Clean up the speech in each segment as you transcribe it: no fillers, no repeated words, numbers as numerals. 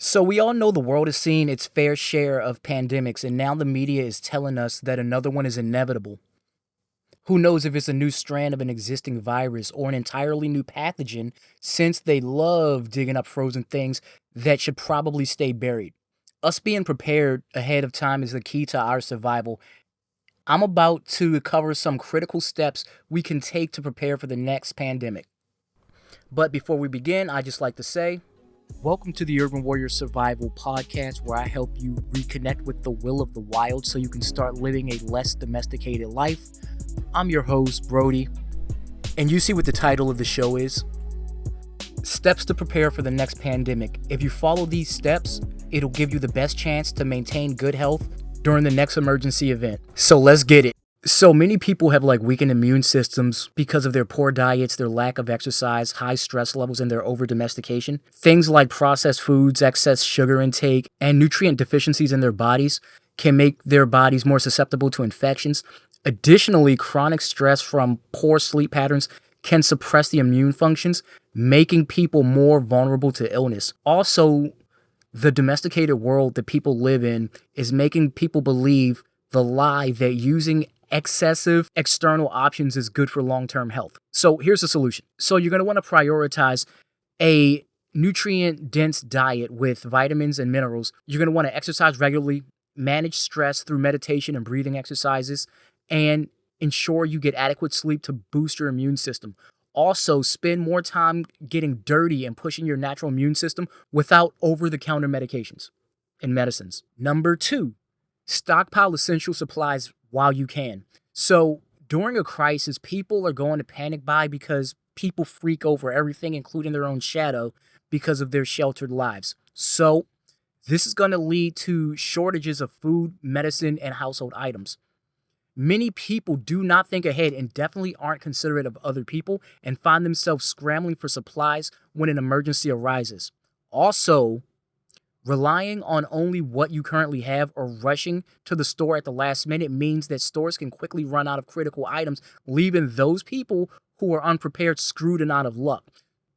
So, we all know the world has seen its fair share of pandemics, and now the media is telling us that another one is inevitable. Who knows if it's a new strand of an existing virus or an entirely new pathogen, since they love digging up frozen things that should probably stay buried. Us being prepared ahead of time is the key to our survival. I'm about to cover some critical steps we can take to prepare for the next pandemic. But before we begin, I just like to say, welcome to the Urban Warrior Survival Podcast, where I help you reconnect with the will of the wild so you can start living a less domesticated life. I'm your host, Brody, and you see what the title of the show is. Steps to prepare for the next pandemic. If you follow these steps, it'll give you the best chance to maintain good health during the next emergency event. So let's get it. So many people have weakened immune systems because of their poor diets, their lack of exercise, high stress levels, and their over domestication. Things like processed foods, excess sugar intake, and nutrient deficiencies in their bodies can make their bodies more susceptible to infections. Additionally, chronic stress from poor sleep patterns can suppress the immune functions, making people more vulnerable to illness. Also, the domesticated world that people live in is making people believe the lie that using excessive external options is good for long-term health. So here's the solution. So you're going to want to prioritize a nutrient-dense diet with vitamins and minerals. You're going to want to exercise regularly, manage stress through meditation and breathing exercises, and ensure you get adequate sleep to boost your immune system. Also, spend more time getting dirty and pushing your natural immune system without over-the-counter medications and medicines. Number 2, stockpile essential supplies while you can. So during a crisis, people are going to panic buy because people freak over everything, including their own shadow, because of their sheltered lives. So this is going to lead to shortages of food, medicine, and household items. Many people do not think ahead and definitely aren't considerate of other people and find themselves scrambling for supplies when an emergency arises. Also, relying on only what you currently have or rushing to the store at the last minute means that stores can quickly run out of critical items, leaving those people who are unprepared screwed and out of luck.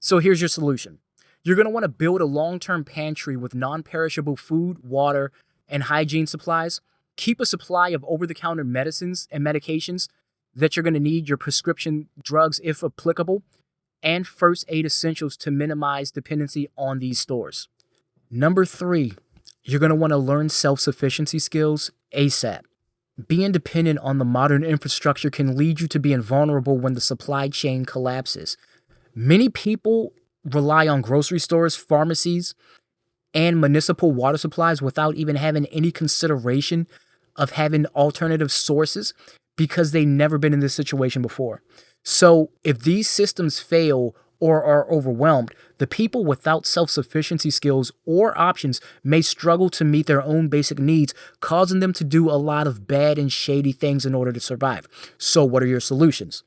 So here's your solution. You're going to want to build a long-term pantry with non-perishable food, water, and hygiene supplies. Keep a supply of over-the-counter medicines and medications that you're going to need, your prescription drugs if applicable, and first aid essentials to minimize dependency on these stores. Number 3, you're going to want to learn self-sufficiency skills ASAP. Being dependent on the modern infrastructure can lead you to being vulnerable when the supply chain collapses. Many people rely on grocery stores, pharmacies, and municipal water supplies without even having any consideration of having alternative sources because they've never been in this situation before. So if these systems fail or are overwhelmed, the people without self-sufficiency skills or options may struggle to meet their own basic needs, causing them to do a lot of bad and shady things in order to survive. So what are your solutions?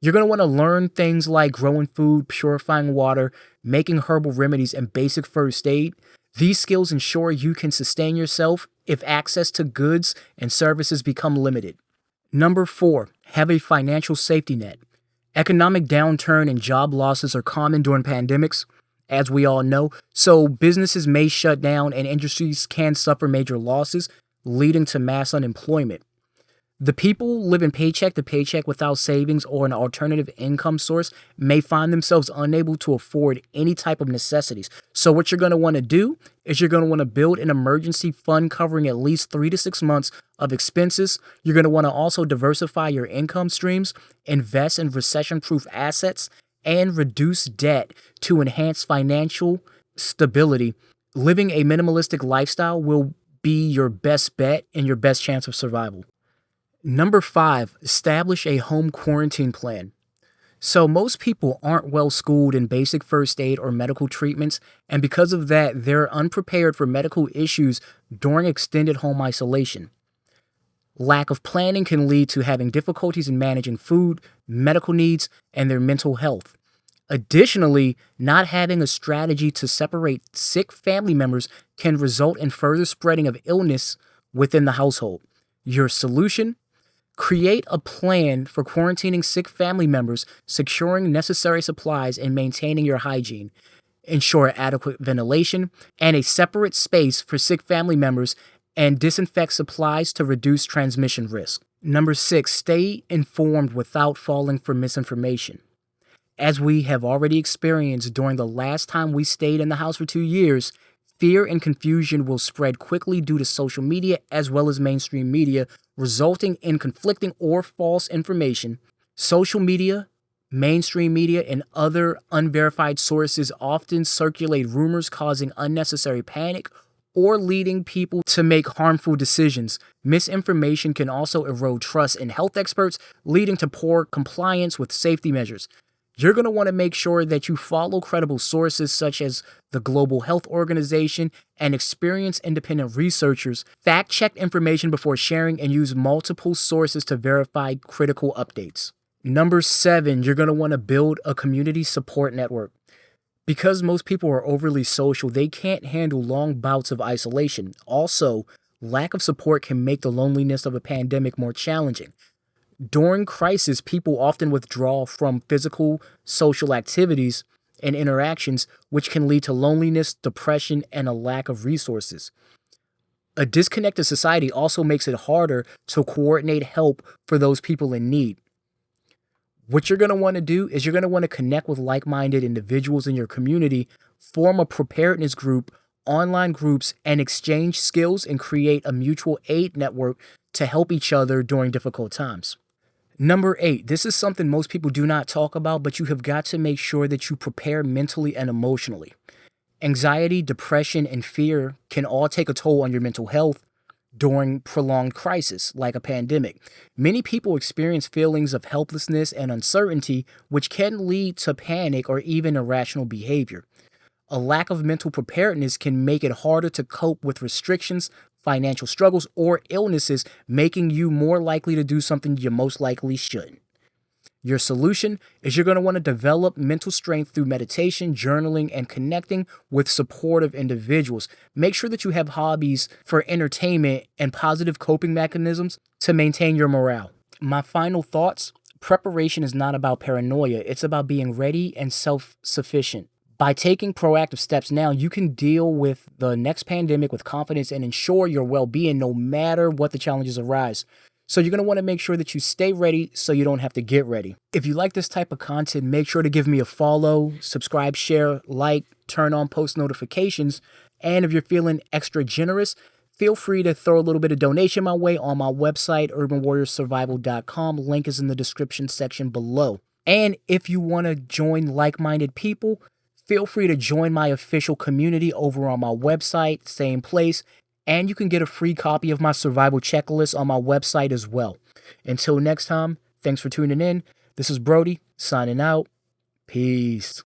You're going to want to learn things like growing food, purifying water, making herbal remedies, and basic first aid. These skills ensure you can sustain yourself if access to goods and services become limited. Number 4, have a financial safety net. Economic downturn and job losses are common during pandemics, as we all know, so businesses may shut down and industries can suffer major losses, leading to mass unemployment. The people living paycheck to paycheck without savings or an alternative income source may find themselves unable to afford any type of necessities. So what you're going to want to do is you're going to want to build an emergency fund covering at least 3 to 6 months of expenses. You're going to want to also diversify your income streams, invest in recession-proof assets, and reduce debt to enhance financial stability. Living a minimalistic lifestyle will be your best bet and your best chance of survival. Number 5, establish a home quarantine plan. So most people aren't well schooled in basic first aid or medical treatments, and because of that, they're unprepared for medical issues during extended home isolation. Lack of planning can lead to having difficulties in managing food, medical needs, and their mental health. Additionally, not having a strategy to separate sick family members can result in further spreading of illness within the household. Your solution? Create a plan for quarantining sick family members, securing necessary supplies, and maintaining your hygiene. ensure adequate ventilation, and a separate space for sick family members, and disinfect supplies to reduce transmission risk. Number 6, stay informed without falling for misinformation. As we have already experienced during the last time we stayed in the house for 2 years, fear and confusion will spread quickly due to social media as well as mainstream media, resulting in conflicting or false information. Social media, mainstream media, and other unverified sources often circulate rumors causing unnecessary panic or leading people to make harmful decisions. Misinformation can also erode trust in health experts, leading to poor compliance with safety measures. You're going to want to make sure that you follow credible sources such as the Global Health Organization and experienced independent researchers. Fact-check information before sharing and use multiple sources to verify critical updates. Number 7, you're going to want to build a community support network. Because most people are overly social, they can't handle long bouts of isolation. Also, lack of support can make the loneliness of a pandemic more challenging. During crisis, people often withdraw from physical, social activities and interactions, which can lead to loneliness, depression, and a lack of resources. A disconnected society also makes it harder to coordinate help for those people in need. What you're going to want to do is you're going to want to connect with like-minded individuals in your community, form a preparedness group, online groups, and exchange skills and create a mutual aid network to help each other during difficult times. Number 8, this is something most people do not talk about, but you have got to make sure that you prepare mentally and emotionally. Anxiety, depression, and fear can all take a toll on your mental health during prolonged crisis, like a pandemic. Many people experience feelings of helplessness and uncertainty, which can lead to panic or even irrational behavior. A lack of mental preparedness can make it harder to cope with restrictions, financial struggles, or illnesses, making you more likely to do something you most likely shouldn't. Your solution is you're going to want to develop mental strength through meditation, journaling, and connecting with supportive individuals. Make sure that you have hobbies for entertainment and positive coping mechanisms to maintain your morale. My final thoughts: preparation is not about paranoia, it's about being ready and self-sufficient. By taking proactive steps now, you can deal with the next pandemic with confidence and ensure your well-being no matter what the challenges arise. So you're going to want to make sure that you stay ready so you don't have to get ready. If you like this type of content, make sure to give me a follow, subscribe, share, like, turn on post notifications. And if you're feeling extra generous, feel free to throw a little bit of donation my way on my website, urbanwarriorsurvival.com. Link is in the description section below. And if you want to join like-minded people, feel free to join my official community over on my website, same place, and you can get a free copy of my survival checklist on my website as well. Until next time, thanks for tuning in. This is Brody, signing out. Peace.